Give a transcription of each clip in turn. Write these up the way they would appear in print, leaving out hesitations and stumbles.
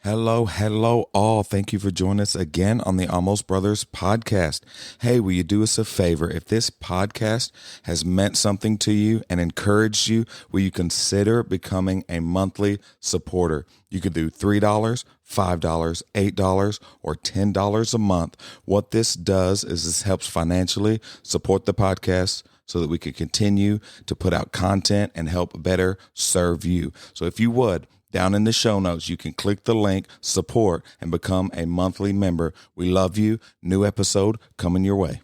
Hello, hello, all. Thank you for joining us again on the Almost Brothers podcast. Hey, will you do us a favor? If this podcast has meant something to you and encouraged you, will you consider becoming a monthly supporter? You could do $3, $5, $8, or $10 a month. What this does is this helps financially support the podcast so that we can continue to put out content and help better serve you. So if you would, down in the show notes, you can click the link, support, and become a monthly member. We love you. New episode coming your way.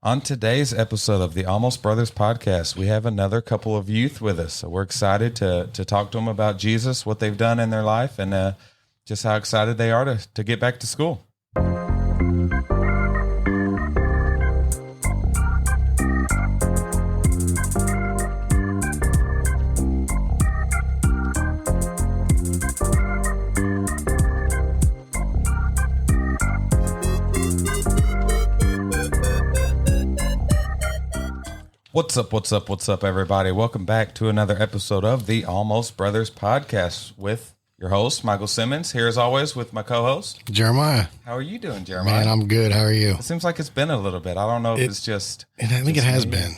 On today's episode of the Almost Brothers podcast, we have another couple of youth with us. So we're excited to talk to them about Jesus, what they've done in their life, and just how excited they are to get back to school. What's up, everybody? Welcome back to another episode of the Almost Brothers podcast with your host, Michael Simmons, here as always with my co-host, Jeremiah. How are you doing, Jeremiah? Man, I'm good. How are you? It seems like it's been a little bit. I don't know if it's just... I think it has been.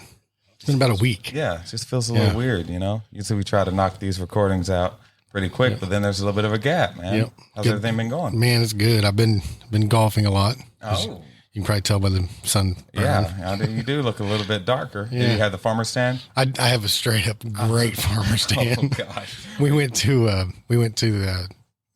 It's been about a week. Yeah, it just feels a little weird, you know? Usually we try to knock these recordings out pretty quick, but then there's a little bit of a gap, man. Yep. How's everything been going? Man, it's good. I've been golfing a lot. Oh. You can probably tell by the sun. Yeah, you do look a little bit darker. Yeah. Do you have the farmer stand? I have a straight up great farmer stand. Oh gosh. We went to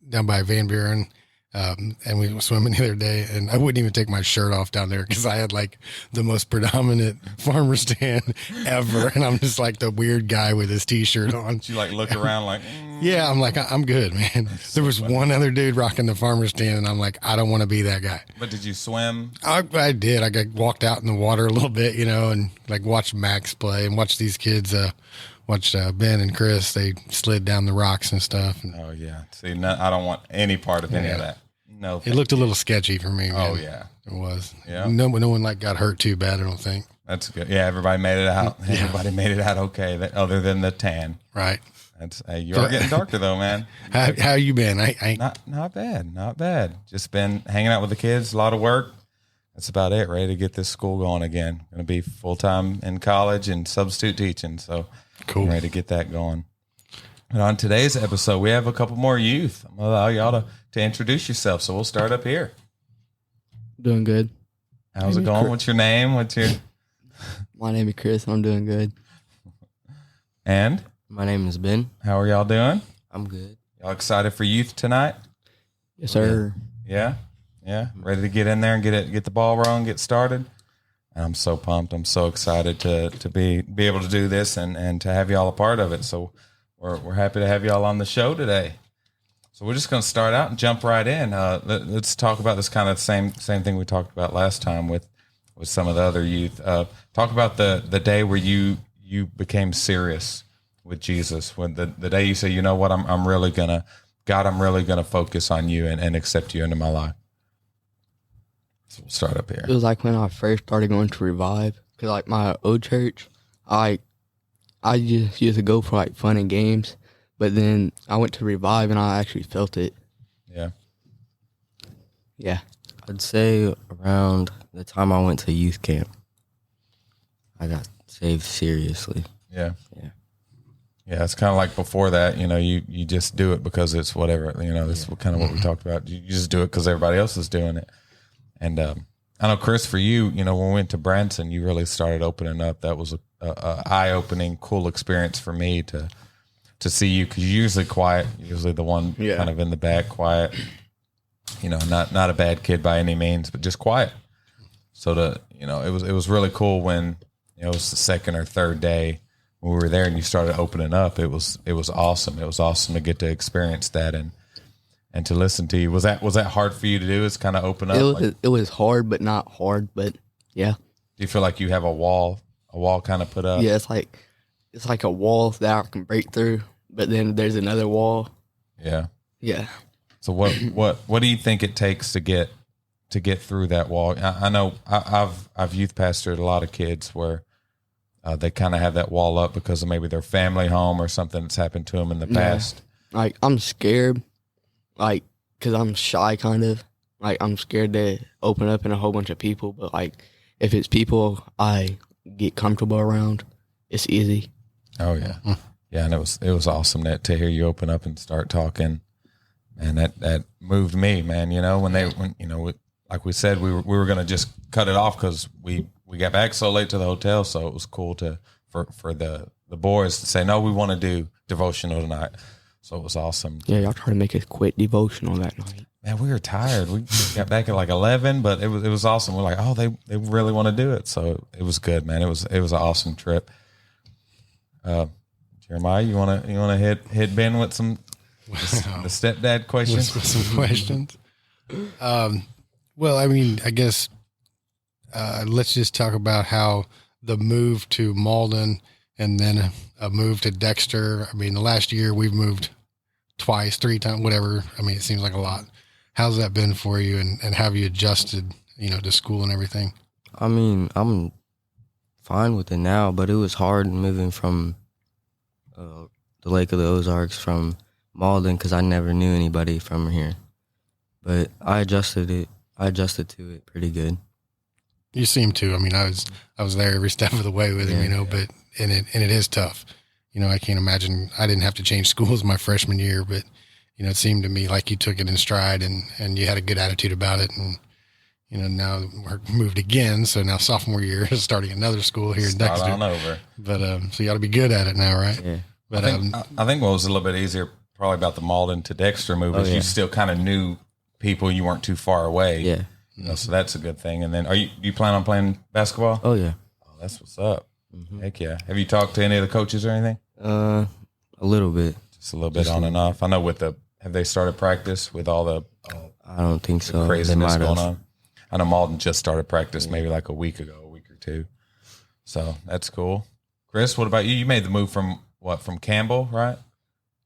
down by Van Buren, and we were swimming the other day, and I wouldn't even take my shirt off down there because I had like the most predominant farmer stand ever, and I'm just like the weird guy with his t-shirt on. You like look around like, yeah, I'm like, I'm good, man. There was one other dude rocking the farmer stand, and I'm like, I don't want to be that guy. But did you swim? I did. I walked out in the water a little bit, you know, and like watched Max play and watched these kids, watched Ben and Chris. They slid down the rocks and stuff. And, oh yeah. See, I don't want any part of any of that. No. It looked a little sketchy for me, man. Oh yeah. It was. Yeah. No one like got hurt too bad, I don't think. That's good. Yeah, everybody made it out. Yeah. Everybody made it out okay, other than the tan. Right. That's you are getting darker though, man. How you been? Not bad. Just been hanging out with the kids, a lot of work. That's about it. Ready to get this school going again. Going to be full time in college and substitute teaching. So cool. I'm ready to get that going. And on today's episode, we have a couple more youth. I'm gonna allow y'all to introduce yourself. So we'll start up here. Doing good. How's it going? What's your name? My name is Chris. I'm doing good. And my name is Ben. How are y'all doing? I'm good. Y'all excited for youth tonight? Yes, sir. Yeah. Ready to get in there and get the ball rolling, get started. And I'm so pumped. I'm so excited to be able to do this and to have y'all a part of it. So we're happy to have y'all on the show today. So we're just going to start out and jump right in. Let's talk about this kind of same thing we talked about last time with some of the other youth. Talk about the day where you became serious with Jesus, when the day you say, you know what, I'm really gonna focus on you and accept you into my life. So we'll start up here. It was like when I first started going to Revive, because like my old church, I just used to go for like fun and games, but then I went to Revive and I actually felt it. Yeah. I'd say around the time I went to youth camp, I got saved seriously. Yeah, it's kind of like before that, you know, you just do it because it's whatever, you know, this is kind of what we talked about. You just do it because everybody else is doing it. And I know, Chris, for you, you know, when we went to Branson, you really started opening up. That was a eye-opening, cool experience for me to see you, because you're usually quiet, usually the one kind of in the back, quiet, you know, not a bad kid by any means, but just quiet. So it was really cool when, you know, it was the second or third day when we were there and you started opening up. It was awesome. It was awesome to get to experience that and to listen to you. Was that hard for you to do? Is kind of open up? It was hard, but not hard. But yeah. Do you feel like you have a wall kind of put up? Yeah, it's like a wall that I can break through, but then there's another wall. Yeah. Yeah. So what do you think it takes to get through that wall? I know I've youth pastored a lot of kids where they kind of have that wall up because of maybe their family home or something that's happened to them in the past? Like, I'm scared, like, because I'm shy kind of. Like, I'm scared to open up in a whole bunch of people. But, like, if it's people I get comfortable around, it's easy. Oh, yeah. Yeah, and it was awesome to hear you open up and start talking. And that moved me, man. You know, when like we said, we were going to just cut it off because we got back so late to the hotel. So it was cool for the boys to say, no, we want to do devotional tonight. So it was awesome. Yeah, y'all try to make us quit devotional that night. Man, we were tired. We got back at like 11, but it was awesome. We're like, oh, they really want to do it. So it was good, man. It was an awesome trip. Jeremiah, you wanna hit Ben with some the stepdad questions? With some questions. Well, I mean, I guess let's just talk about how the move to Malden and then a move to Dexter. I mean, the last year we've moved twice, 3 times, whatever. I mean, it seems like a lot. How's that been for you, and have you adjusted, to school and everything? I mean, I'm fine with it now, but it was hard moving from the Lake of the Ozarks from Malden because I never knew anybody from here. But I adjusted to it pretty good. You seem to. I mean, I was there every step of the way with him, but and it is tough. I can't imagine. I didn't have to change schools my freshman year, but it seemed to me like you took it in stride and you had a good attitude about it. And now we're moved again, so now sophomore year is starting another school here in Dexter. Start on over. But so you ought to be good at it now, right? Yeah. But I think what was a little bit easier probably about the Malden to Dexter move is you still kind of knew people. You weren't too far away. Yeah. So that's a good thing. And then do you plan on playing basketball? Oh yeah. Oh, that's what's up. Mm-hmm. Heck yeah. Have you talked to any of the coaches or anything? A little bit. Just a little bit on and off. I know have they started practice with all the I don't think so. Craziness going on? I know Malden just started practice maybe like a week or 2. So that's cool. Chris, what about you? You made the move from Campbell, right?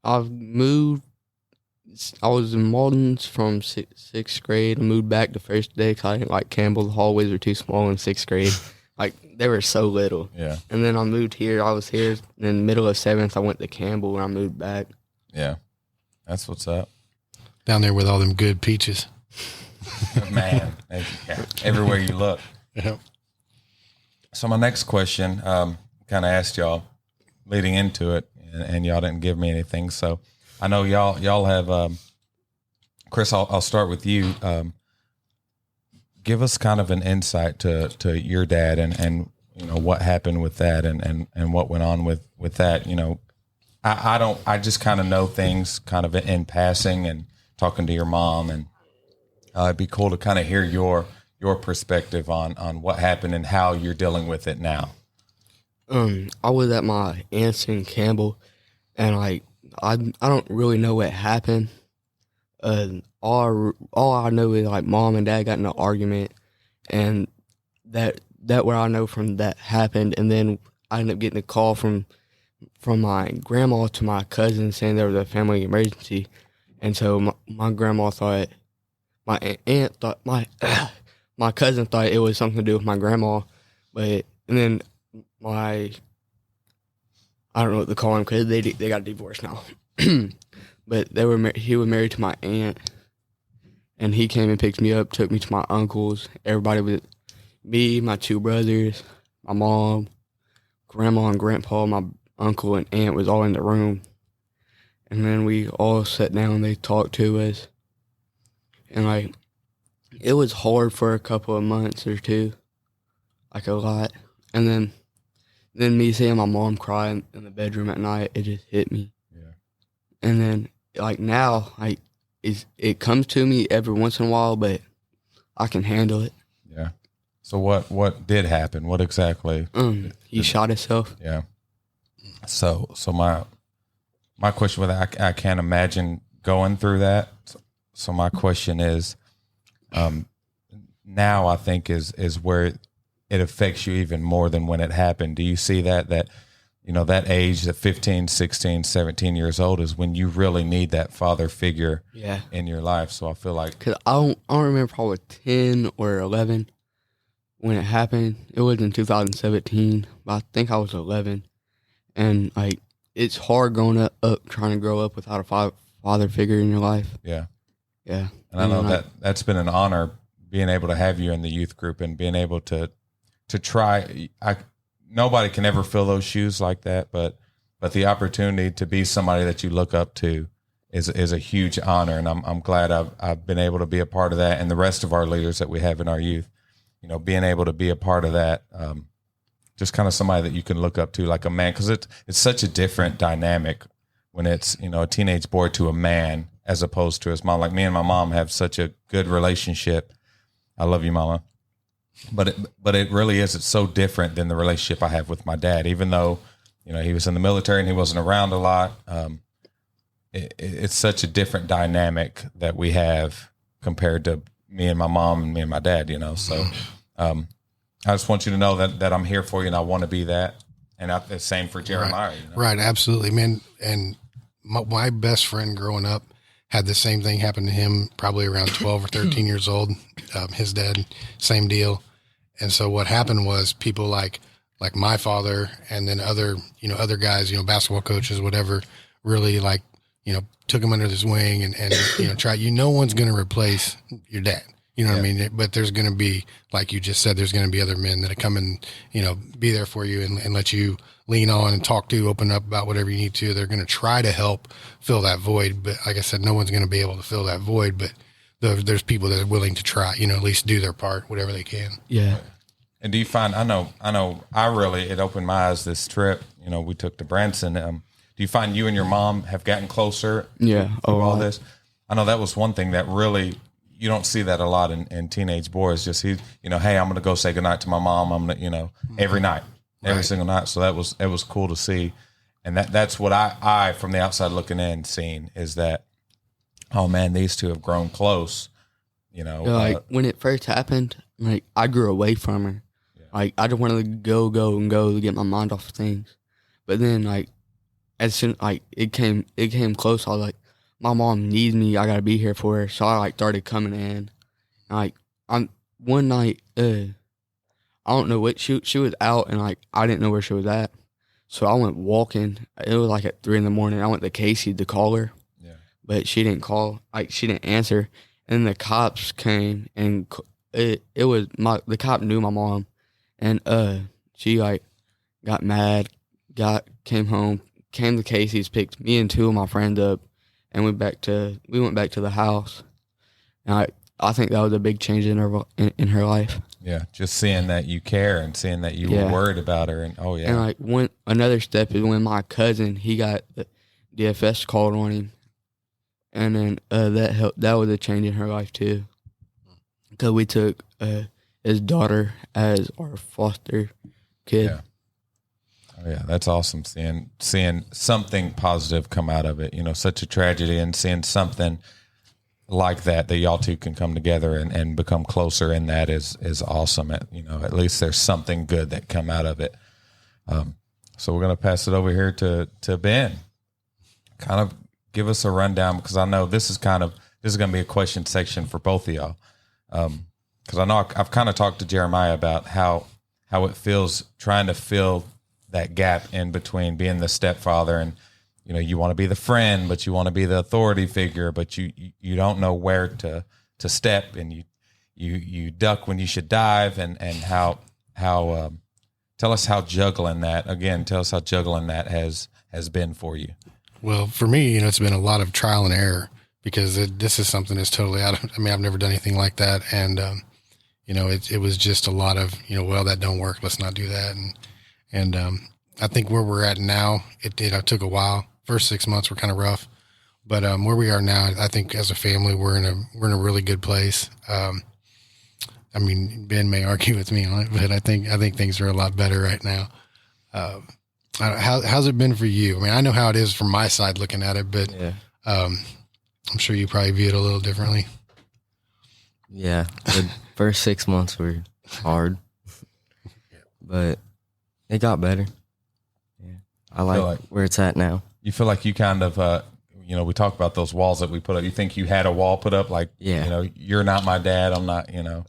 I've moved. I was in Malden's from 6th grade. I moved back the first day because I didn't like Campbell. The hallways were too small in 6th grade. Like, they were so little. Yeah. And then I moved here. I was here. And in the middle of 7th, I went to Campbell and I moved back. Yeah. That's what's up. down there with all them good peaches. Man, everywhere you look. Yeah. So my next question, kind of asked y'all leading into it, and y'all didn't give me anything. So I know y'all have. Chris, I'll start with you. Give us kind of an insight to your dad and you know what happened with that and what went on with that. You know, I just kind of know things kind of in passing and talking to your mom, and it'd be cool to kind of hear your perspective on what happened and how you're dealing with it now. I was at my aunt's in Campbell, and I don't really know what happened. All I know is like mom and dad got in an argument, and that where I know from that happened. And then I ended up getting a call from my grandma to my cousin saying there was a family emergency, and so my grandma thought, my aunt thought, my cousin thought it was something to do with my grandma, and then I don't know what to call him because they got divorced now. But he was married to my aunt, and he came and picked me up, took me to my uncles. Everybody was me, my two brothers, my mom, grandma and grandpa, my uncle and aunt was all in the room. And then we all sat down and they talked to us. And like, it was hard for a couple of months or two, like a lot. And then me seeing my mom cry in the bedroom at night, it just hit me. Yeah. And then like now, like it comes to me every once in a while, but I can handle it. Yeah. So what did happen? What exactly? He shot himself. Yeah. So my question with that, I can't imagine going through that. So my question is, now I think is where it affects you even more than when it happened. Do you see that you know, that age, that 15, 16, 17 years old is when you really need that father figure in your life. So I feel like, because I don't remember, probably 10 or 11 when it happened, it was in 2017, but I think I was 11. And, like, it's hard growing up trying to grow up without a father figure in your life. Yeah. Yeah. And I know that's been an honor being able to have you in the youth group and being able to try. Nobody can ever fill those shoes like that, but the opportunity to be somebody that you look up to is a huge honor. And I'm glad I've been able to be a part of that, and the rest of our leaders that we have in our youth, you know, being able to be a part of that, just kind of somebody that you can look up to like a man, because it's such a different dynamic when it's, you know, a teenage boy to a man as opposed to his mom. Like me and my mom have such a good relationship. I love you, Mama. But it really is. It's so different than the relationship I have with my dad, even though, you know, he was in the military and he wasn't around a lot. It's such a different dynamic that we have compared to me and my mom and me and my dad, you know? So, I just want you to know that I'm here for you and I want to be that. And the same for Jeremiah. Right, you know? right, absolutely, man. And my best friend growing up had the same thing happen to him, probably around 12 or 13 years old. His dad, same deal. And so what happened was people like my father and then other guys, basketball coaches, whatever, really took him under his wing and try, no one's going to replace your dad. You know what I mean? But there's going to be, like you just said, there's going to be other men that come and, be there for you and let you lean on and talk to, open up about whatever you need to. They're going to try to help fill that void. But like I said, no one's going to be able to fill that void, but there's people that are willing to try, at least do their part, whatever they can. Yeah. And do you find, it opened my eyes this trip, we took to Branson. Do you find you and your mom have gotten closer? Yeah. Through all this? I know that was one thing that really, you don't see that a lot in teenage boys. Just hey, I'm going to go say goodnight to my mom. I'm going to, every night, every single night. So it was cool to see. And that's what I from the outside looking in seen is that, oh man, these two have grown close, when it first happened, I grew away from her. Yeah. I just wanted to go to get my mind off of things. But then as soon it came close, I was like, my mom needs me. I gotta be here for her. So I started coming in. I'm one night. I don't know what she was out, and I didn't know where she was at. So I went walking. It was at 3 a.m. I went to Casey to call her. Yeah. But she didn't call. She didn't answer. And the cops came, and the cop knew my mom, and she got mad, came home, came to Casey's, picked me and 2 of my friends up. And we went back to the house, and I think that was a big change in her life. Yeah, just seeing that you care and seeing that you were worried about her, and And another step is when my cousin, he got the DFS called on him, and then that helped. That was a change in her life too, because we took his daughter as our foster kid. Yeah. Oh yeah, that's awesome. Seeing something positive come out of it, such a tragedy, and seeing something like that y'all two can come together and become closer, and that is awesome. At least there's something good that come out of it. So we're gonna pass it over here to Ben. Kind of give us a rundown, because I know this is gonna be a question section for both of y'all. Because I know I've kind of talked to Jeremiah about how it feels trying to fill that gap in between being the stepfather and, you want to be the friend, but you want to be the authority figure, but you don't know where to step, and you duck when you should dive, and how tell us how juggling that has been for you. Well, for me, it's been a lot of trial and error, because this is something that's totally out of, I've never done anything like that. And, it was just a lot of, well, that don't work. Let's not do that. And I think where we're at now, it took a while. First 6 months were kind of rough, but where we are now, I think as a family, we're in a really good place. Ben may argue with me on it, but I think things are a lot better right now. How's it been for you? I know how it is from my side looking at it, but yeah. I'm sure you probably view it a little differently. Yeah, the first 6 months were hard, but it got better. Yeah, I like where it's at now. You feel like you kind of, we talk about those walls that we put up. You think you had a wall put up, you're not my dad. I'm not, Oh,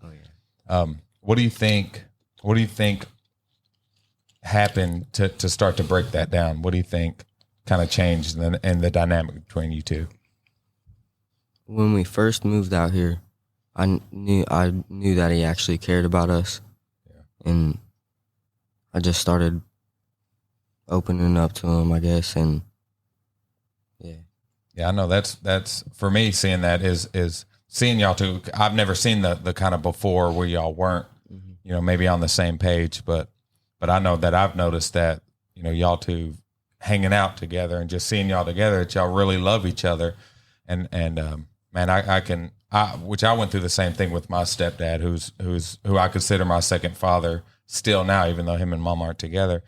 yeah. what do you think happened to start to break that down? What do you think kind of changed in the dynamic between you two? When we first moved out here, I knew that he actually cared about us, and I just started opening up to him, I guess, and yeah, I know that's for me. Seeing that is seeing y'all two. I've never seen the kind of before where y'all weren't, maybe on the same page, but I know that I've noticed that, y'all two hanging out together and just seeing y'all together, that y'all really love each other, and man, which I went through the same thing with my stepdad, who I consider my second father still now, even though him and mom aren't together.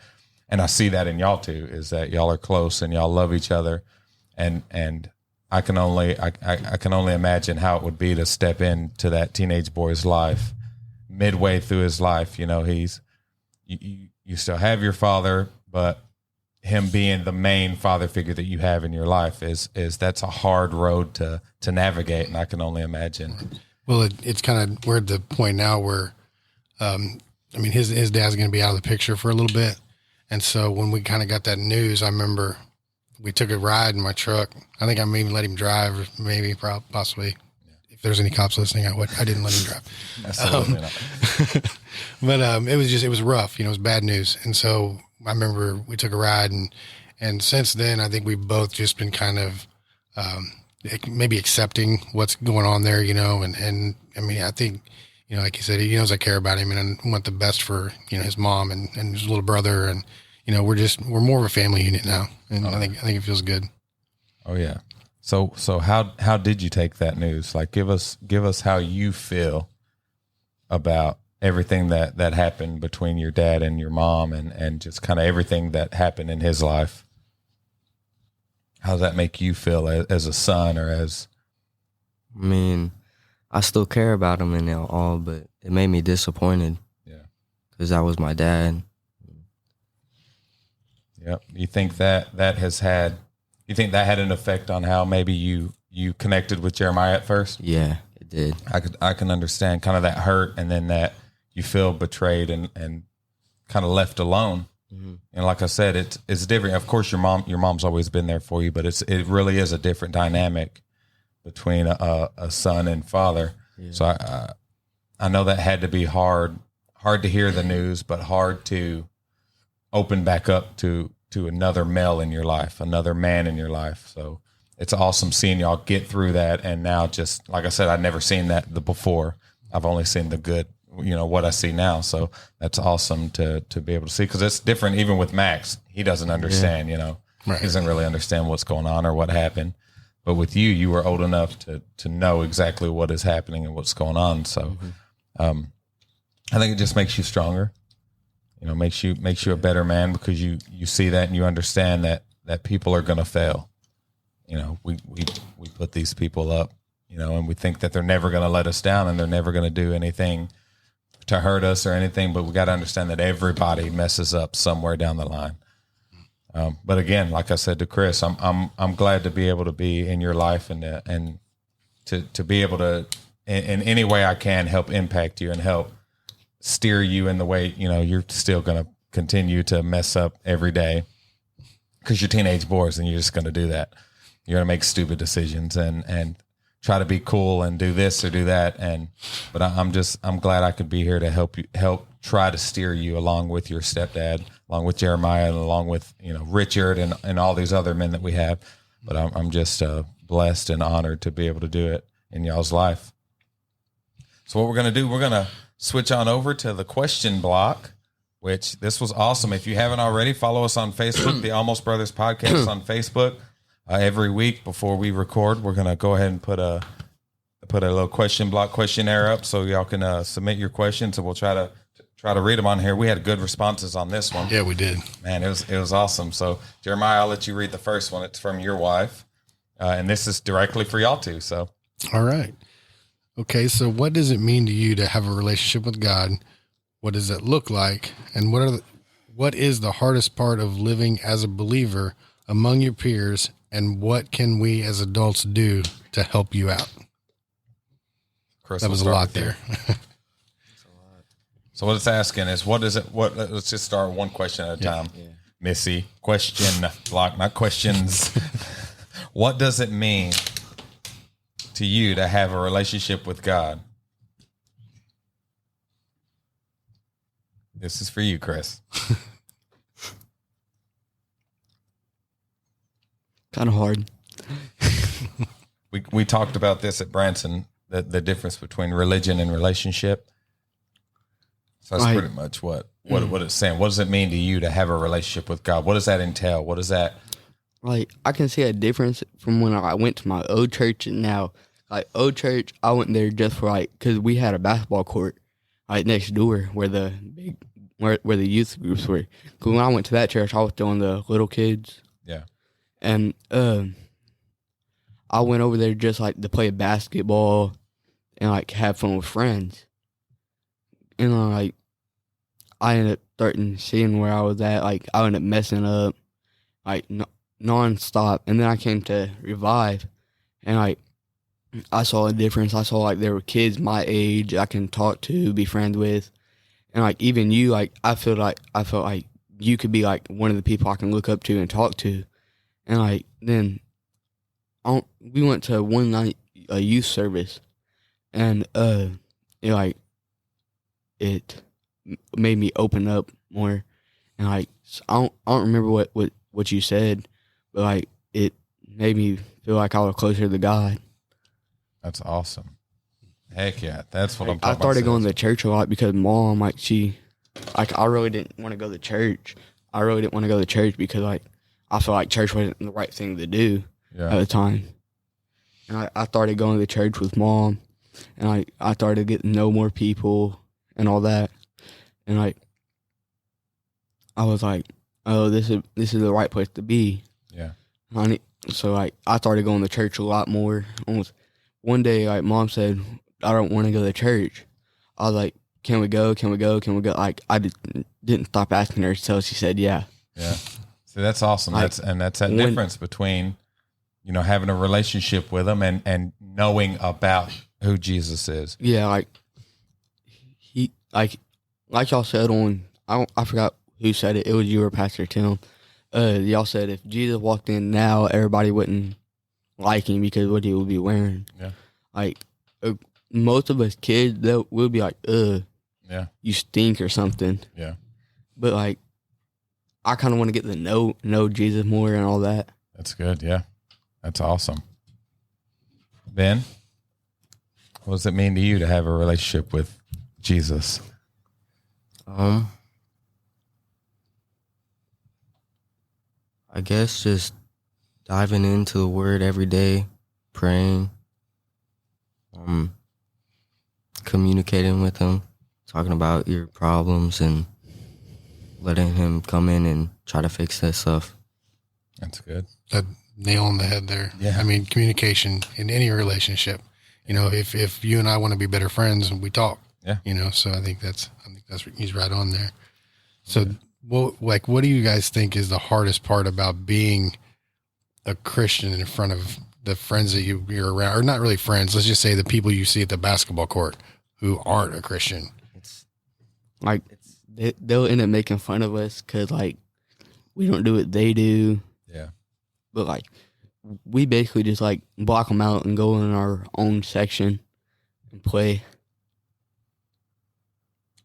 And I see that in y'all two, is that y'all are close and y'all love each other. And I can only imagine how it would be to step into that teenage boy's life midway through his life. You still have your father, but him being the main father figure that you have in your life is that's a hard road to navigate. And I can only imagine. Well, it's kind of, we're at the point now where, his dad's going to be out of the picture for a little bit. And so when we kind of got that news, I remember we took a ride in my truck. I think I maybe let him drive, or maybe possibly. If there's any cops listening, I didn't let him drive. Absolutely not. But it was rough. It was bad news. And so I remember we took a ride, and since then, I think we've both just been kind of maybe accepting what's going on there, and I think, like you said, he knows I care about him and I want the best for, his mom and his little brother. And, we're more of a family unit now. And I think it feels good. Oh yeah. So how did you take that news? Like, give us how you feel about everything that happened between your dad and your mom, and just kind of everything that happened in his life. How does that make you feel as a son, or as? I still care about him and all, but it made me disappointed. Yeah. Because that was my dad. Yep. You think that had an effect on how maybe you connected with Jeremiah at first? Yeah, it did. I can understand kind of that hurt, and then that you feel betrayed and kind of left alone. Mm-hmm. And like I said, it's different. Of course, your mom's always been there for you, but it really is a different dynamic between a son and father. Yeah. So I know that had to be hard to hear the news, but hard to open back up to another male in your life, another man in your life. So it's awesome seeing y'all get through that. And now, just like I said, I'd never seen that before. I've only seen the good, what I see now. So that's awesome to be able to see, because it's different even with Max. He doesn't understand, Right. He doesn't really understand what's going on or what happened. But with you were old enough to know exactly what is happening and what's going on. So I think it just makes you stronger. Makes you a better man, because you see that and you understand that people are going to fail. We put these people up, and we think that they're never going to let us down and they're never going to do anything to hurt us or anything. But we got to understand that everybody messes up somewhere down the line. But again, like I said to Chris, I'm glad to be able to be in your life and to be able to in any way I can help impact you and help steer you in the way, you're still going to continue to mess up every day, because you're teenage boys and you're just going to do that. You're going to make stupid decisions and try to be cool and do this or do that. But I'm glad I could be here to help try to steer you along with your stepdad, along with Jeremiah, and along with, Richard and all these other men that we have. But I'm just blessed and honored to be able to do it in y'all's life. So what we're going to do, we're going to switch on over to the question block, which this was awesome. If you haven't already, follow us on Facebook, the Almost Brothers Podcast on Facebook. Every week before we record, we're going to go ahead and put a little question block questionnaire up so y'all can submit your questions, and we'll try to read them on here. We had good responses on this one. Yeah, we did. Man, it was awesome. So Jeremiah, I'll let you read the first one. It's from your wife, and this is directly for y'all too. So, all right. Okay, so what does it mean to you to have a relationship with God? What does it look like? And what is the hardest part of living as a believer among your peers? And what can we as adults do to help you out? Chris, that was a lot there. So what it's asking is, what is it? What? Let's just start one question at a time. Yeah. Missy, question block, not questions. What does it mean to you to have a relationship with God? This is for you, Chris. Kind of hard. We talked about this at Branson, the difference between religion and relationship. So that's pretty much what it's saying. What does it mean to you to have a relationship with God? What does that entail? What does that? Like, I can see a difference from when I went to my old church and now. Like, old church, I went there just for, like, because we had a basketball court, like, next door where the youth groups were. Because when I went to that church, I was doing the little kids. Yeah. And I went over there just, like, to play basketball and, like, have fun with friends. And, like, I ended up starting seeing where I was at. Like, I ended up messing up, like, nonstop. And then I came to Revive, and, like, I saw a difference. I saw, like, there were kids my age I can talk to, be friends with. And, like, even you, like, I felt like you could be, like, one of the people I can look up to and talk to. And, like, then we went to one night, a youth service, and, it made me open up more. And, like, I don't remember what you said, but, like, it made me feel like I was closer to God. That's awesome. Heck yeah. That's what I'm talking I about. started going to church a lot because Mom, like, I really didn't want to go to church. I really didn't want to go to church because, like, I felt like church wasn't the right thing to do at the time. And I started going to church with Mom, and I started getting to know more people and all that. And, like, I was like, oh, this is the right place to be. Yeah. So, like, I started going to church a lot more. Almost one day, like, Mom said, I don't want to go to church. I was like, can we go? Can we go? Can we go? Like, I didn't stop asking her until she said, yeah. Yeah. See, that's awesome. Like, that's that difference between, you know, having a relationship with him and knowing about who Jesus is. Yeah, like, he, like y'all said on, I forgot who said it. It was you or Pastor Tim. Y'all said if Jesus walked in now, everybody wouldn't like him because what he would be wearing. Yeah. Like, most of us kids, we'll be like, yeah, you stink or something. Yeah. But, like, I kind of want to get to know Jesus more and all that. That's good. Yeah. That's awesome. Ben, what does it mean to you to have a relationship with Jesus? I guess just diving into the Word every day, praying, communicating with Him, talking about your problems, and letting Him come in and try to fix that stuff. That's good. That nail on the head there. Yeah. I mean, communication in any relationship. You know, if you and I want to be better friends, we talk. Yeah. You know, so I think that's he's right on there. So, what do you guys think is the hardest part about being a Christian in front of the friends that you're around, or not really friends? Let's just say the people you see at the basketball court who aren't a Christian. It's like they'll end up making fun of us because, like, we don't do what they do. Yeah. But, like, we basically just, like, block them out and go in our own section and play.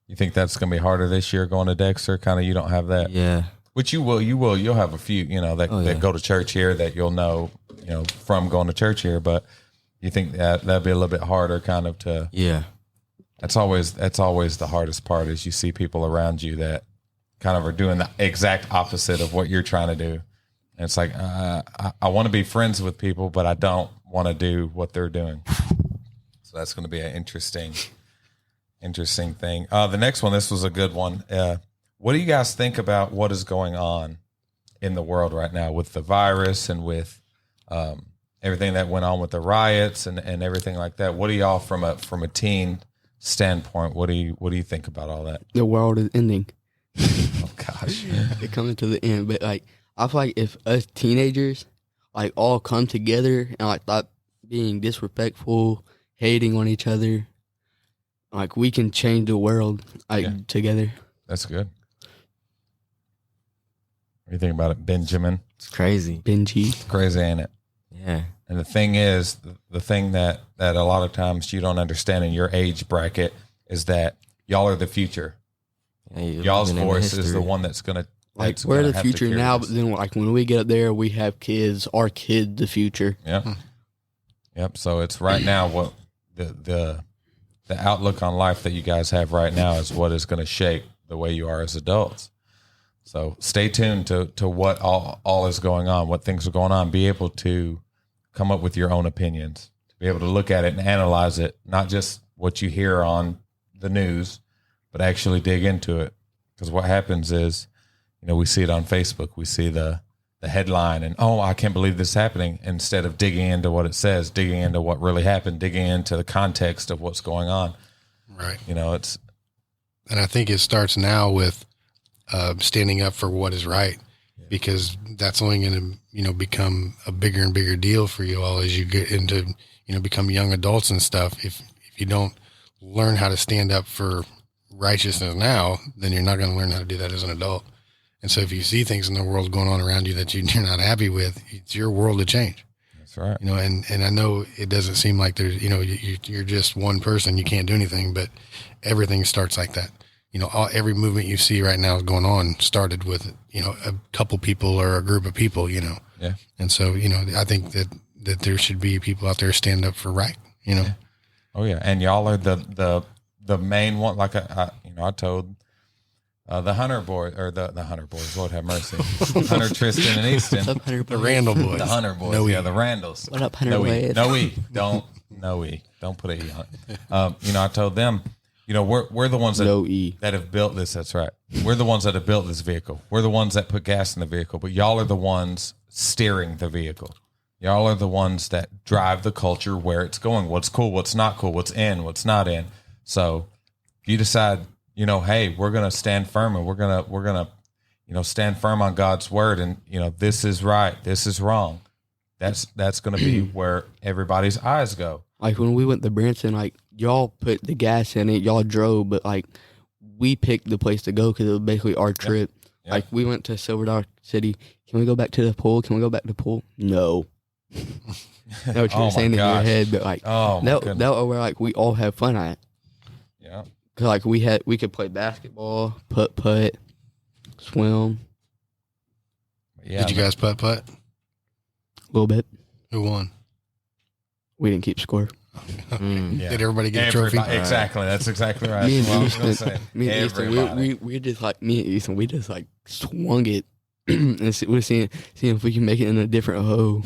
You think that's going to be harder this year going to Dexter? Kind of, you don't have that? Yeah. Which you will. You'll have a few, you know, that go to church here that you'll know, you know, from going to church here. But you think that'd be a little bit harder kind of to. Yeah. That's always the hardest part is you see people around you that kind of are doing the exact opposite of what you're trying to do. And it's like, I want to be friends with people, but I don't want to do what they're doing. So that's going to be an interesting thing. The next one, this was a good one. What do you guys think about what is going on in the world right now with the virus and with everything that went on with the riots and everything like that? What do y'all from a teen standpoint? What do you think about all that? The world is ending. Oh gosh, It's coming to the end. But, like, I feel like if us teenagers, like, all come together and, like, stop being disrespectful, hating on each other, like we can change the world together. That's good. What do you think about it, Benjamin? It's crazy. Benji. It's crazy, ain't it? Yeah. And the thing is, the thing that a lot of times you don't understand in your age bracket is that y'all are the future. Yeah, you're Y'all's living in voice is history. the one that's gonna Like that's we're gonna the have to future carry now, this. but then like when we get up there, we have kids. Our kid, the future. Yep. Yep. So it's right now what the outlook on life that you guys have right now is what is going to shape the way you are as adults. So stay tuned to what all is going on, what things are going on. Be able to come up with your own opinions, to be able to look at it and analyze it, not just what you hear on the news, but actually dig into it. Because what happens is, we see it on Facebook. We see the headline and, oh, I can't believe this is happening. Instead of digging into what it says, digging into what really happened, digging into the context of what's going on. Right. And I think it starts now with standing up for what is right, because that's only going to, become a bigger and bigger deal for you all as you get into, become young adults and stuff. If you don't learn how to stand up for righteousness now, then you're not going to learn how to do that as an adult. And so if you see things in the world going on around you that you're not happy with, it's your world to change. That's right. And I know it doesn't seem like there's, you're just one person, you can't do anything, but everything starts like that. Every movement you see right now going on started with, a couple people or a group of people, Yeah. And so, I think that there should be people out there stand up for right, Yeah. Oh yeah. And y'all are the main one. Like I told the Hunter boy or the Hunter boys, Lord have mercy. Hunter, Tristan, and Easton. What's up, Hunter the boys? Randall boys. The Hunter boys. No the Randalls. What up, Hunter No boys? No E. Don't put a E on it. I told them, we're the ones that No E. that have built this. That's right. We're the ones that have built this vehicle. We're the ones that put gas in the vehicle, but y'all are the ones steering the vehicle. Y'all are the ones that drive the culture where it's going, what's cool, what's not cool, what's in, what's not in. So if you decide, hey, we're going to stand firm and we're going to, stand firm on God's word. And, this is right. This is wrong. That's going to be where everybody's eyes go. Like when we went to Branson, like y'all put the gas in it, y'all drove, but like we picked the place to go because it was basically our trip. Yep. Like we went to Silver Dollar City. Can we go back to the pool? Can we go back to the pool? No. That's what you were saying in your head, but like that was where like we all have fun at. Yeah. Cause like we could play basketball, putt, swim. Yeah. Did you guys putt? A little bit. Who won? We didn't keep score. Yeah. Did everybody get a trophy? Exactly. That's exactly right. Me and That's what I was gonna Easton, say. me and Easton, Everybody. we just like me and Easton, we just like swung it, and we're seeing if we can make it in a different hole.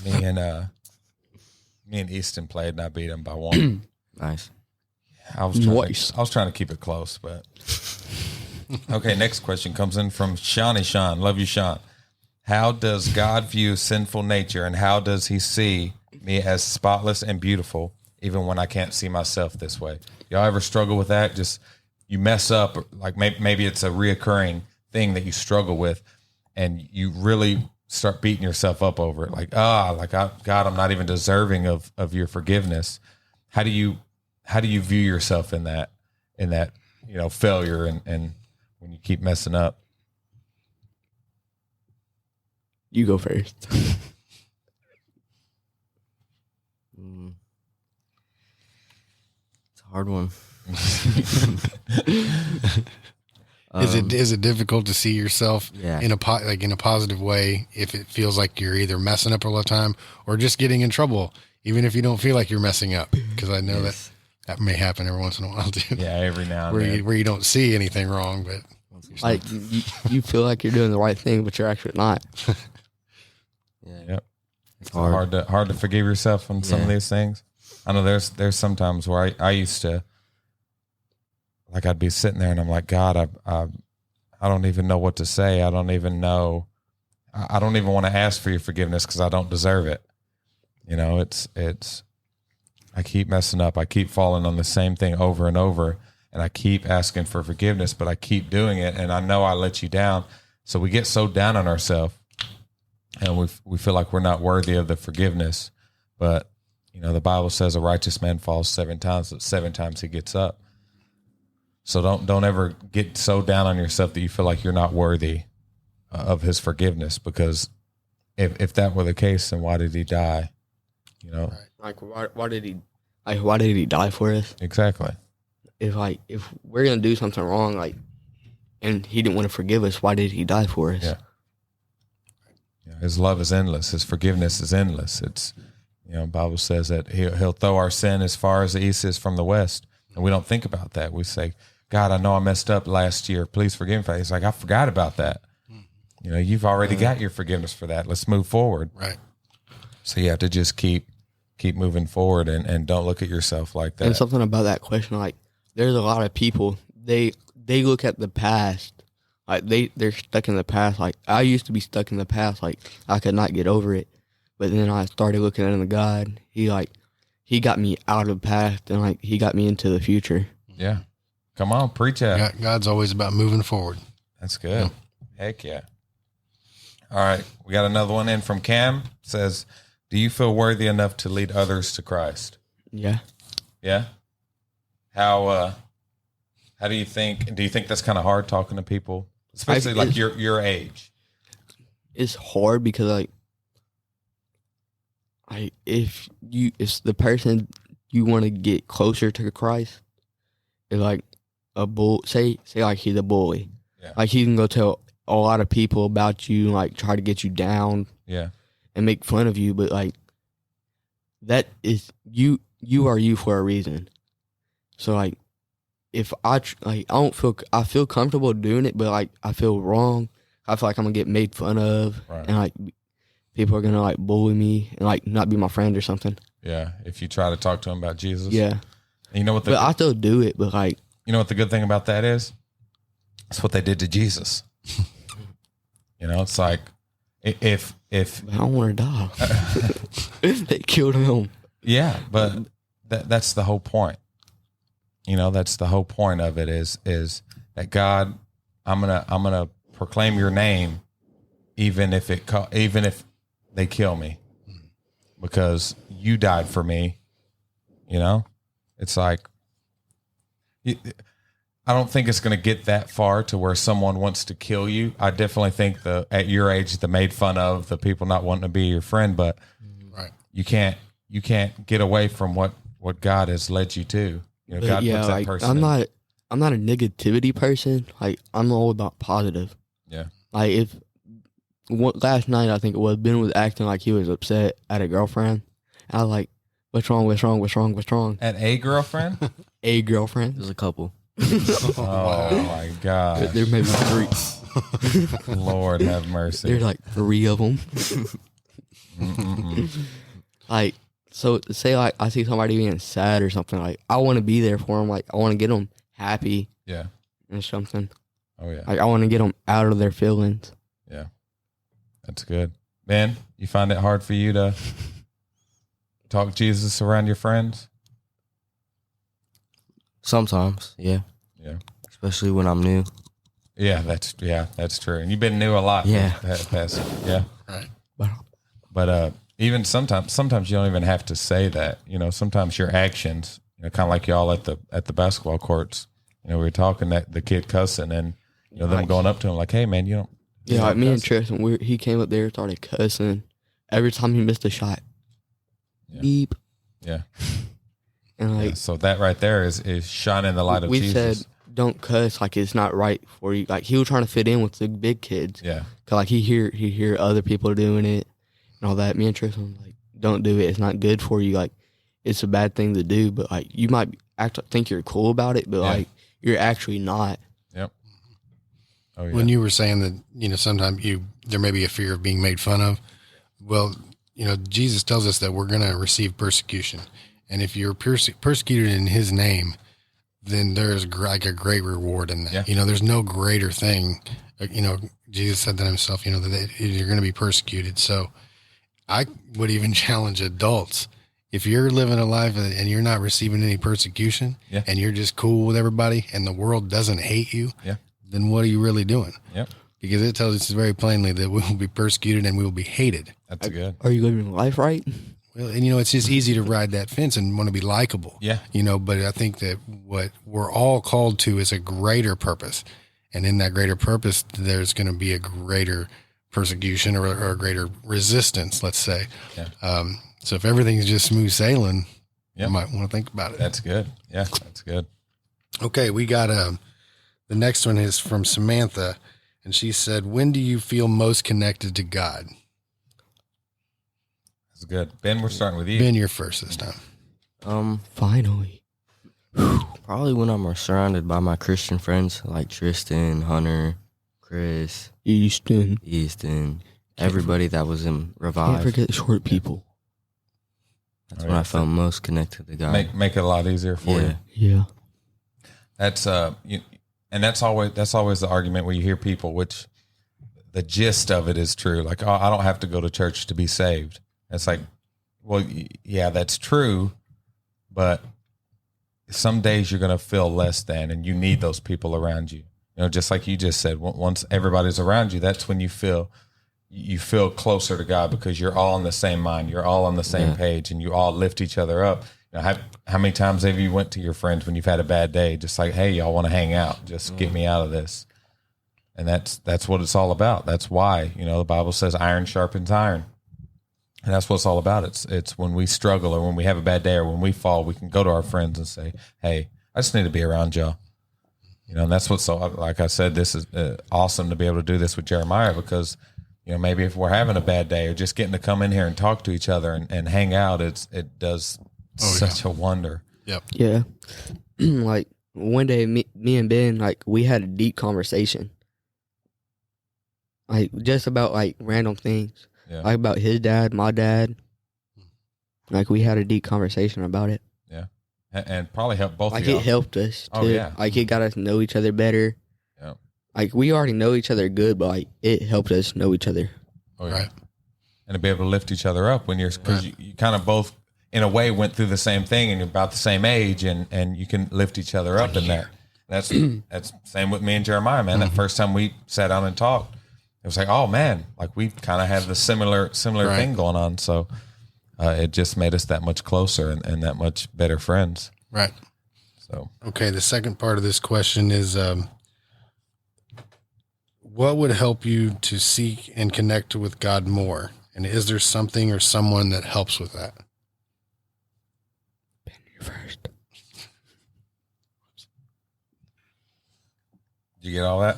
Me and Easton played and I beat him by one. Nice. I was trying to keep it close, but okay. Next question comes in from Shawnee Sean. Love you, Sean. How does God view sinful nature, and how does He see me as spotless and beautiful, even when I can't see myself this way? Y'all ever struggle with that? Just you mess up, like maybe it's a reoccurring thing that you struggle with, and you really start beating yourself up over it. Like, God, I'm not even deserving of your forgiveness. How do you view yourself in that failure and when you keep messing up? You go first. It's a hard one. Is it difficult to see yourself Yeah. in a positive way if it feels like you're either messing up all the time or just getting in trouble, even if you don't feel like you're messing up? Because I know that may happen every once in a while too. Yeah, every now and then. Where you don't see anything wrong, but Like you feel like you're doing the right thing, but you're actually not. Yeah. Yep. It's Hard to forgive yourself on some of Yeah. these things. I know there's some times where I used to, like, I'd be sitting there and I'm like, God, I don't even know what to say. I don't even know. I don't even want to ask for your forgiveness because I don't deserve it. It's I keep messing up. I keep falling on the same thing over and over, and I keep asking for forgiveness, but I keep doing it, and I know I let you down. So we get so down on ourselves, and we feel like we're not worthy of the forgiveness. But The Bible says a righteous man falls 7 times, but 7 times he gets up. So don't ever get so down on yourself that you feel like you're not worthy of his forgiveness, because if that were the case, then why did he die? Like why did he die for us? Exactly. If we're gonna do something wrong, and he didn't want to forgive us, why did he die for us? Yeah. His love is endless. His forgiveness is endless. It's, Bible says that he'll throw our sin as far as the east is from the west. And we don't think about that. We say, God, I know I messed up last year. Please forgive me. He's like, I forgot about that. You've already got your forgiveness for that. Let's move forward. Right. So you have to just keep moving forward and don't look at yourself like that. And something about that question, there's a lot of people, they look at the past, they're stuck in the past. I used to be stuck in the past, I could not get over it. But then I started looking at God. He got me out of the past, and he got me into the future. Yeah. Come on, preach that. God's always about moving forward. That's good. Heck yeah. All right. We got another one in from Cam. It says, do you feel worthy enough to lead others to Christ? Yeah. Yeah. How do you think that's kind of hard talking to people, especially your age? It's hard because if the person you want to get closer to Christ is a bull, say he's a bully. Yeah. He can go tell a lot of people about you, try to get you down. Yeah. And make fun of you, but that is you are you for a reason. So if I feel comfortable doing it, but I feel wrong. I feel like I'm gonna get made fun of, right. And people are gonna bully me and not be my friend or something. Yeah, if you try to talk to them about Jesus. Yeah. And but I still do it, but you know what the good thing about that is? It's what they did to Jesus. It's like if I don't want to die. They killed him. Yeah, but that's the whole point. That's the whole point of it is that God, I'm gonna proclaim your name, even if they kill me, because you died for me. It's I don't think it's going to get that far to where someone wants to kill you. I definitely think at your age, the made fun of, the people not wanting to be your friend, but right. you can't get away from what God has led you to. God puts that person. I'm not a negativity person. I'm all about positive. Yeah. Last night I think it was, Ben was acting like he was upset at a girlfriend. And I was like, what's wrong? At a girlfriend? A girlfriend. There's a couple. Oh my God. There may be 3. Lord have mercy. There's 3 of them. So say I see somebody being sad or something, I want to be there for them. I want to get them happy. Yeah. Or something. Oh yeah. I want to get them out of their feelings. Yeah. That's good. Ben, you find it hard for you to talk Jesus around your friends? Sometimes, yeah. Yeah. Especially when I'm new. Yeah, that's true. And you've been new a lot. Yeah. Yeah. Right. But even sometimes you don't even have to say that. Sometimes your actions, kind of like y'all at the basketball courts. We were talking that the kid cussing and them going up to him like, "Hey man, you don't." Yeah, me and Tristan, he came up there and started cussing every time he missed a shot. Yeah. Beep. Yeah. And so that right there is shining the light of Jesus. We said, don't cuss, it's not right for you. He was trying to fit in with the big kids. Yeah. Cause he hear other people doing it and all that. Me and Tristan don't do it. It's not good for you. It's a bad thing to do, but you might think you're cool about it, but you're actually not. Yep. Oh yeah. When you were saying that, sometimes there may be a fear of being made fun of. Well, Jesus tells us that we're going to receive persecution. And if you're persecuted in his name, then there's a great reward in that. Yeah. There's no greater thing. Jesus said that himself, that you're going to be persecuted. So I would even challenge adults. If you're living a life and you're not receiving any persecution and you're just cool with everybody and the world doesn't hate you, then what are you really doing? Yep. Because it tells us very plainly that we will be persecuted and we will be hated. That's good. Are you living life right? Well, and it's just easy to ride that fence and want to be likable. Yeah. But I think that what we're all called to is a greater purpose. And in that greater purpose, there's going to be a greater persecution or a greater resistance, let's say. Yeah. So if everything's just smooth sailing, Yeah. you might want to think about it. That's good. Yeah, that's good. Okay, we got the next one is from Samantha, and she said, "When do you feel most connected to God?" That's good. Ben, we're starting with you. Ben, you're first this time. Finally. Probably when I'm surrounded by my Christian friends like Tristan, Hunter, Chris, Easton, everybody that was in Revive. Can't forget short people. That's when I felt most connected to God. Make it a lot easier for you. Yeah. That's and that's always the argument where you hear people, which the gist of it is true. Like, oh, I don't have to go to church to be saved. It's like, well, yeah, that's true, but some days you're going to feel less than, and you need those people around you. Just like you just said, once everybody's around you, that's when you feel closer to God, because you're all on the same mind, you're all on the same page, and you all lift each other up. How many times have you went to your friends when you've had a bad day, just like, hey, y'all want to hang out? Just get me out of this. And that's what it's all about. That's why, the Bible says iron sharpens iron. And that's what it's all about. It's when we struggle or when we have a bad day or when we fall, we can go to our friends and say, hey, I just need to be around y'all. And that's what's so, like I said, this is awesome to be able to do this with Jeremiah, because, maybe if we're having a bad day or just getting to come in here and talk to each other and hang out, it does such a wonder. Yep. Yeah. Like one day, me and Ben, like we had a deep conversation. Like just about like random things. Yeah. Like about his dad, my dad. Like we had a deep conversation about it. Yeah. And probably helped both Like of y'all. it helped us too. Oh, yeah. Like it got us to know each other better. Yeah. Like we already know each other good, but like it helped us know each other. Oh, yeah. Right. And to be able to lift each other up when because you kind of both, in a way, went through the same thing and you're about the same age, and you can lift each other up in that. That's same with me and Jeremiah, man. That first time we sat down and talked, it was like, oh man, like we kind of have the similar thing going on. So it just made us that much closer and that much better friends. Right. So, Okay, the second part of this question is, what would help you to seek and connect with God more? And is there something or someone that helps with that? Ben, you're first. did you get all that?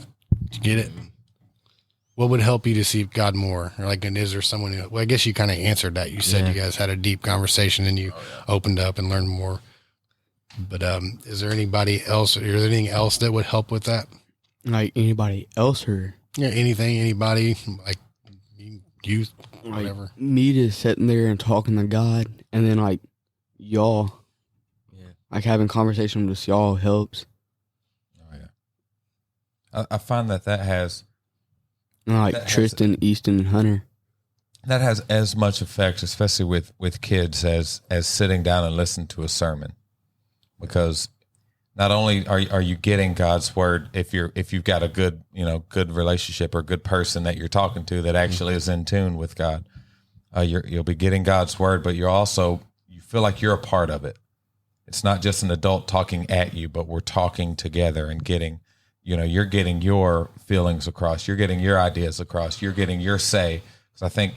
Did you get it? What would help you to seek God more? Or like, and is there someone who, well, I guess you kind of answered that. You said you guys had a deep conversation and you opened up and learned more. But is there anybody else, or is there anything else that would help with that? Like anybody else or Yeah, anything, anybody, like youth, whatever. like me just sitting there and talking to God, and then like y'all, like having conversation with y'all helps. Oh yeah. I find that has And like That has- Tristan, Easton, and Hunter. that has as much effect, especially with kids, as sitting down and listening to a sermon, because not only are you getting God's word, if you've got a good relationship or a good person that you're talking to that actually is in tune with God, you'll be getting God's word, but you feel like you're a part of it. It's not just an adult talking at you, but we're talking together and getting, you're getting your feelings across, you're getting your ideas across, you're getting your say. Because I think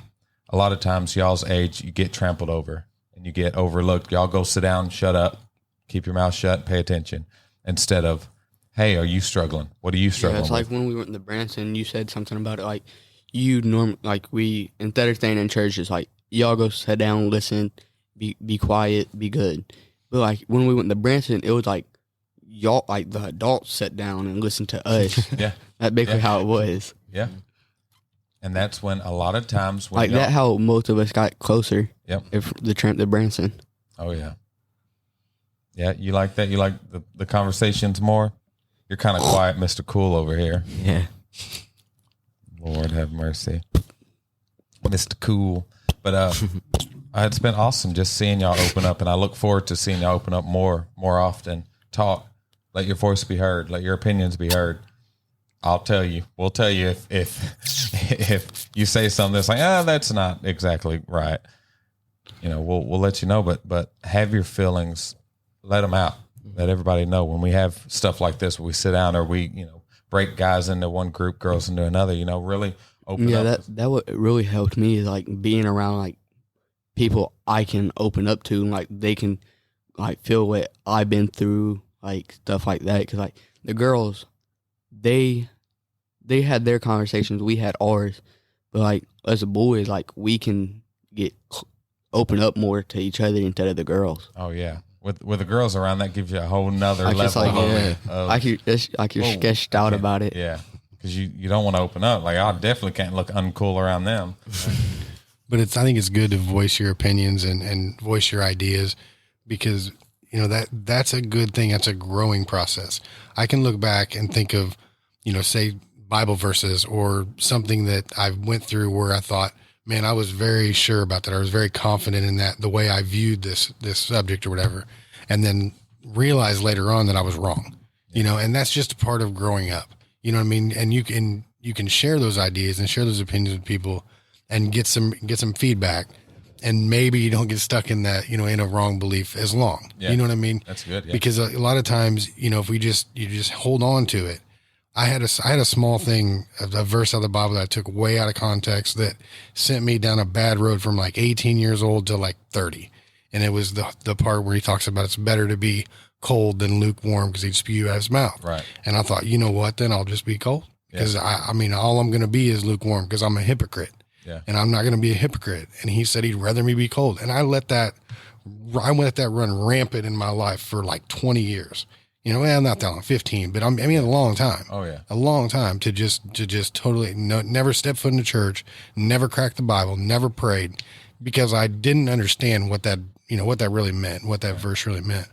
a lot of times y'all's age, you get trampled over and you get overlooked. Y'all go sit down, shut up, keep your mouth shut, pay attention, instead of, hey, are you struggling? What are you struggling It's with? like when we went to Branson, you said something about it. Like we instead of staying in church, it's like y'all go sit down, listen, be quiet, be good. But like when we went to Branson, it was like y'all, like the adults, sat down and listened to us. Yeah. That's basically Yeah. how it was. Yeah. And that's when a lot of times when Like that, how most of us got closer. Yep. If the tramp to Branson. Oh yeah. Yeah, you like that? You like the conversations more? You're kind of quiet, Mr. Cool over here. Yeah. Lord have mercy. Mr. Cool. But it's been awesome just seeing y'all open up, and I look forward to seeing y'all open up more often. Talk. Let your voice be heard. Let your opinions be heard. We'll tell you if you say something that's like, that's not exactly right. you know, we'll let you know, but have your feelings, let them out, let everybody know. When we have stuff like this, we sit down or we, you know, break guys into one group, girls into another, you know, really open up. Yeah, that what really helped me is like being around like people I can open up to, and like they can like feel what I've been through, like stuff like that. Because like the girls, they had their conversations, we had ours, but like as a boys, like we can open up more to each other instead of the girls. Oh yeah, with the girls around, that gives you a whole nother Like, level. Like you're sketched out about it. Yeah, because you don't want to open up. Like I definitely can't look uncool around them. But I think it's good to voice your opinions and voice your ideas, because you know that's a good thing. That's a growing process. I can look back and think of, you know, say Bible verses or something that I went through where I thought, man, I was very sure about that. I was very confident in that, the way I viewed this subject or whatever, and then realized later on that I was wrong. You know, and that's just a part of growing up. You know what I mean? And you can share those ideas and share those opinions with people and get some feedback, and maybe you don't get stuck in that, you know, in a wrong belief as long. Yeah. You know what I mean? That's good. Yeah. Because a lot of times, you know, if you just hold on to it. I had a small thing, a verse out of the Bible that I took way out of context that sent me down a bad road from like 18 years old to like 30. And it was the part where he talks about it's better to be cold than lukewarm because he'd spew out his mouth. Right. And I thought, you know what, then I'll just be cold. Because I mean, all I'm going to be is lukewarm because I'm a hypocrite. Yeah. And I'm not going to be a hypocrite. And he said he'd rather me be cold. And I let that run rampant in my life for like 20 years. You know, well, not that long, 15, but I mean, a long time. Oh yeah. A long time to just totally never step foot in the church, never cracked the Bible, never prayed, because I didn't understand what that really meant, what that verse really meant.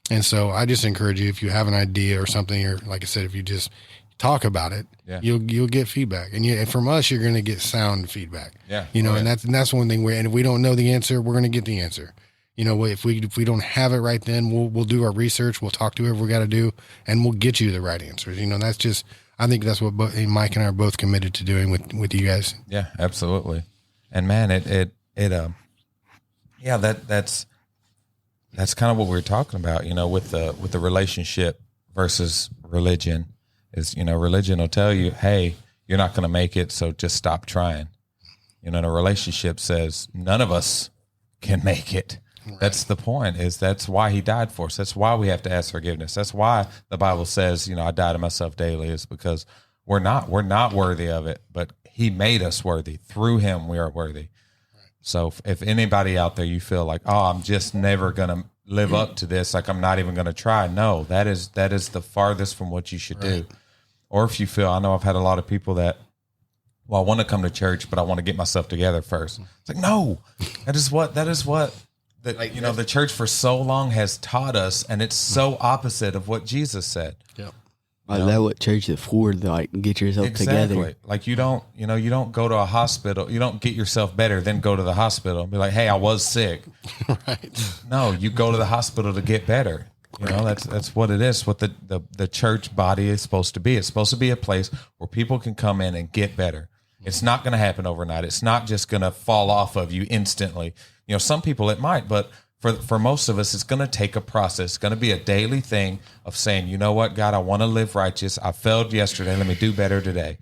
And so I just encourage you, if you have an idea or something, or like I said, if you just talk about it, you'll get feedback. And from us, you're going to get sound feedback. Yeah. You know, and that's one thing and if we don't know the answer, we're going to get the answer. You know, if we don't have it right then, we'll do our research, we'll talk to whoever we got to do, and we'll get you the right answers. You know, that's just, I think that's what Mike and I are both committed to doing with you guys. Yeah, absolutely. And man, that's kind of what we were talking about, you know, with the relationship versus religion is, you know, religion will tell you, hey, you're not going to make it, so just stop trying. You know, and a relationship says none of us can make it. Right. That's the point, that's why he died for us. That's why we have to ask forgiveness. That's why the Bible says, you know, I die to myself daily, is because we're not worthy of it, but he made us worthy. Through him, we are worthy. Right. So if anybody out there, you feel like, oh, I'm just never going to live up to this, like I'm not even going to try. No, that is the farthest from what you should do. Or if you feel, I know I've had a lot of people that, well, I want to come to church, but I want to get myself together first. It's like, no, that is what you know, the church for so long has taught us, and it's so opposite of what Jesus said. Yep. Like that what church is for, to like get yourself together. Like you don't go to a hospital, you don't get yourself better, then go to the hospital and be like, hey, I was sick. Right. No, you go to the hospital to get better. You know, that's what it is, what the church body is supposed to be. It's supposed to be a place where people can come in and get better. It's not going to happen overnight. It's not just going to fall off of you instantly. You know, some people it might, but for most of us, it's going to take a process. It's going to be a daily thing of saying, you know what, God, I want to live righteous. I failed yesterday. Let me do better today.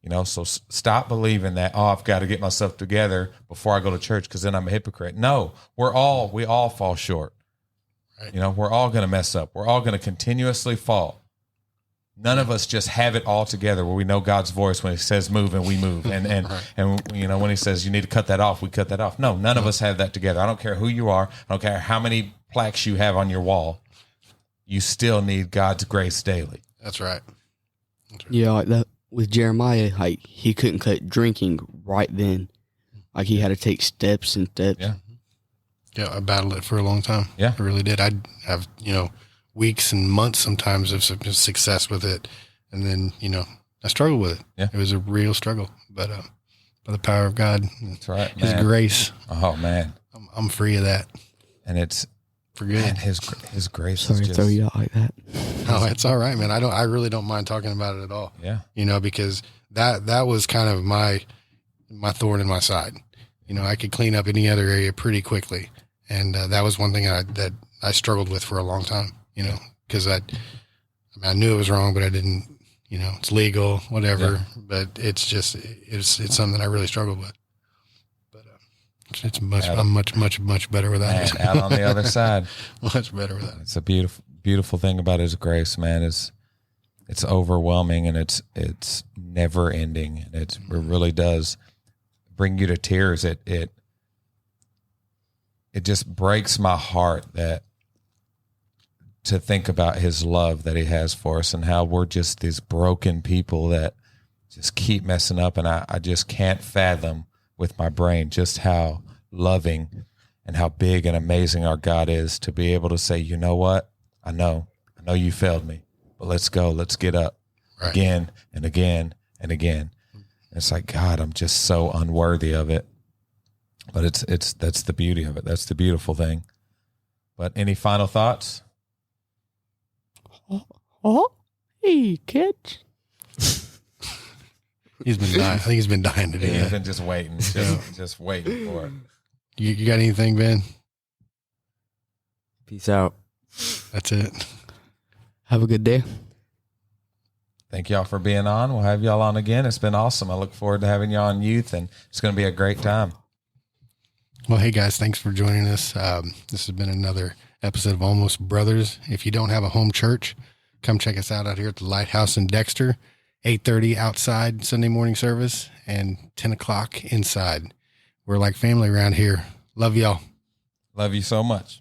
You know, so stop believing that, oh, I've got to get myself together before I go to church because then I'm a hypocrite. No, we all fall short. Right. You know, we're all going to mess up. We're all going to continuously fall. None of us just have it all together where we know God's voice when he says move and we move. And and you know, when he says you need to cut that off, we cut that off. No, none of us have that together. I don't care who you are. I don't care how many plaques you have on your wall. You still need God's grace daily. That's right. Yeah, like that with Jeremiah, like he couldn't cut drinking right then. Like he had to take steps and steps. Yeah, I battled it for a long time. Yeah. I really did. I'd have, you know, weeks and months sometimes of success with it. And then, you know, I struggled with it. Yeah. It was a real struggle. But by the power of God, that's right, his grace. Oh, man. I'm free of that. And it's for good. Man, his grace Sorry is to just... throw you out like that. No, it's all right, man. I really don't mind talking about it at all. Yeah. You know, because that was kind of my thorn in my side. I could clean up any other area pretty quickly. And that was one thing that I struggled with for a long time, because I knew it was wrong, but I didn't, it's legal, whatever. Yeah. But it's something that I really struggled with. But I'm much better with that. Man, out on the other side. Much better with that. It's a beautiful thing about His grace, man. It's overwhelming, and it's never ending. And it really does bring you to tears. It just breaks my heart to think about His love that He has for us, and how we're just these broken people that just keep messing up. And I just can't fathom with my brain just how loving and how big and amazing our God is, to be able to say, you know what? I know you failed me, but let's go. Let's get up again and again and again. And it's like, God, I'm just so unworthy of it. But that's the beauty of it. That's the beautiful thing. But any final thoughts? Oh, hey, kids. He's been dying. I think he's been dying to do that. He's been just waiting, just waiting for it. You got anything, Ben? Peace out. That's it. Have a good day. Thank y'all for being on. We'll have y'all on again. It's been awesome. I look forward to having y'all on Youth, and it's going to be a great time. Well, hey guys, thanks for joining us. This has been another episode of Almost Brothers. If you don't have a home church, come check us out here at the Lighthouse in Dexter. 8:30 outside Sunday morning service and 10 o'clock inside. We're like family around here. Love y'all. Love you so much.